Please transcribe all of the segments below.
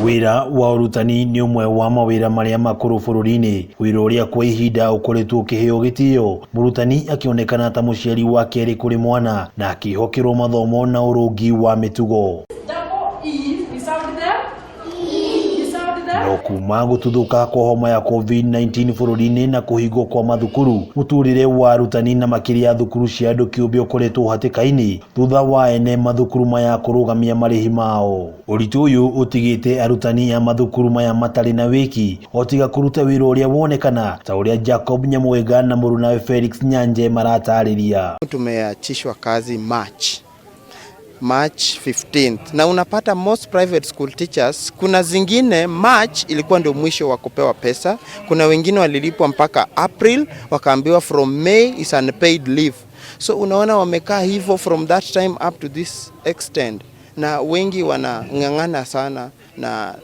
Wira wa Arutani ni umwe wa mawira maria makuru bururi-ini. Wira uria kwa ihinda ukoretwo ukiheo gitio, Murutani akionekana ta muciari wa keri kuri mwana na akihokirwo mathomo na urungi wa mitugo. No kuma gututhuka kwa homa ya COVID-19 bururi-ini na kuhingwo kwa mathukuru, muturire wa Arutani na makiria thukuru cia andu kiumbe ukoretwo hatikaini thutha wa ene mathukuru maya kurugamia marihi mao. Uritu uyu utigite Arutani ya mathukuru maya matari na wiki otiga kuruta wira uria wonekana ta uria Jacob Nyamwega na muru nawe Felix Nyanje maratariria. Tumeachishwa kazi March 15th na unapata most private school teachers, kuna zingine March ilikuwa ndio mwisho wa kupewa pesa, kuna wengine walilipwa mpaka April wakaambiwa from May is unpaid leave. So unaona wamekaa hivyo from that time up to this extent, na wengi wanang'ang'ana sana na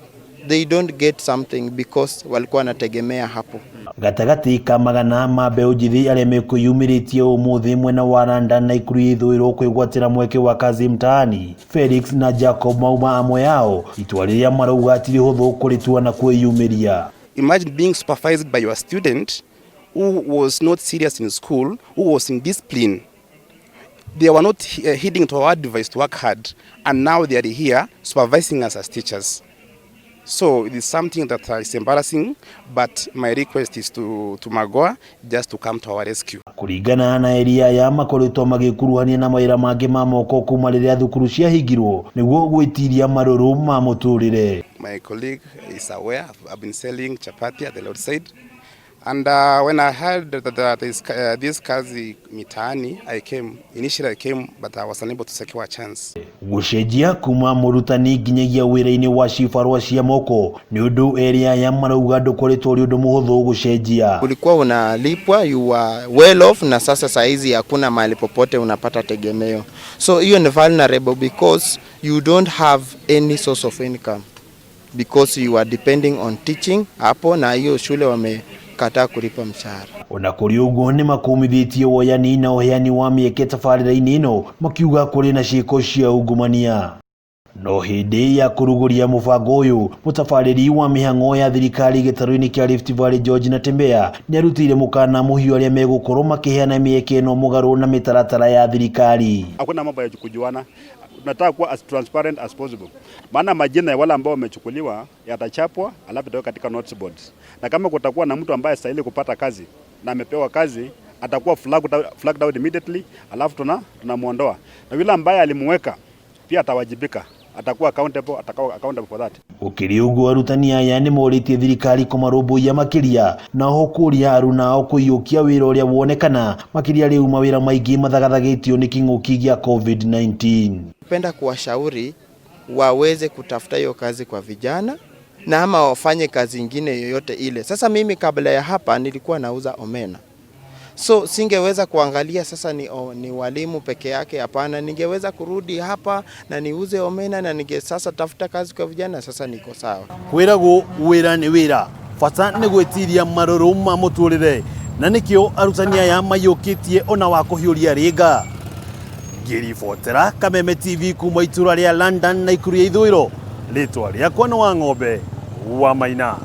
they don't get something because walikuwa wanategemea hapo. Gatagati ka magana ma mbeu njithi aria mekwiyumiritie umuthi mwena wa Randa na ikuru ithwiro kwigwatira mweke wa Kazi Mtaani, Felix na Jacob mauma amwe yao itua riria marauga atiri huthu kuritua na kwiyumiria. Imagine being supervised by your student who was not serious in school, who was in discipline. They were not heeding to our advice to work hard, and now they are here supervising us as teachers. So it is something that is embarrassing, but my request is to Magoa just to come to our rescue. Kuringana na aria ya makoretwo magikuruhania na mawira mangi ma moko kuma riria thukuru cia hingirwo niguo gwitiria maruru ma muturire. My colleague is aware. I've been selling chapati at the roadside. And when I heard that this Kazi Mtaani, initially I came, but I was unable to secure a chance. Gucenjia kuma Murutani nginyagia wira-ini wa cibarua cia moko ni undu area ya marauga ndukoretwo uri undu muhuthu gucenjia. Ulikuwa unalipwa, you were well off, na sasa saizi hakuna mahali popote unapata tegemeo. So hiyo ni vulnerable because you don't have any source of income because you are depending on teaching hapo, na hiyo shule wamekata kulipa mshahara. Ona kuri uguo ni makumithitie woyani na uheani wa mieke tabarĩra-inĩ ino makiuga kuri na ciĩko cia ungumania. No hindi ya kuruguria mubango uyu mutabarĩri wa mihang'o ya thirikari gĩtarũ-inĩ kĩa Rift Valley George Natembeya ni arutire mukana muhio aria megukorwo makiheana mieke ino mugaru na mitaratara ya thirikari. Hakuna mambo ya kujuana. Tunataka kuwa as transparent as possible. Maana majina ya wale ambao wamechukuliwa yatachapwa alafu itakuwa katika notice boards. Na kama kutakuwa na mtu ambaye stahili kupata kazi na amepewa kazi, atakuwa flagged out immediately, alafu tunamuondoa. Na yule ambaye alimweka pia atawajibika. Atakuwa accountable for that. Ukiri uguo Arutani aya ni moritie thirikari kumarũmbũiya makiria na hokuria aruna kũiyũkia wira uria wonekana makiria riu mawira maingĩ mathagathagĩtio ni kinguki gĩa COVID-19. Napenda kuwashauri waweze kutafuta hiyo kazi kwa vijana na ama wafanye kazi nyingine yoyote ile. Sasa mimi kabla ya hapa nilikuwa nauza omena. So singeweza kuangalia sasa ni walimu peke yake, hapana. Ningeweza kurudi hapa na niuze omena na sasa tafuta kazi kwa vijana, sasa niko sawa. Kwirago wira ni wira, bata ni gwitiria maruru ma muturire, na nikio Arutani aya mayukitie ona wa kuhiuria ringa. Ngiribotera Kameme TV kuma itura ria London na ikuru ya ithwiro, ritwa riakwa ni Wang'ombe wa Maina.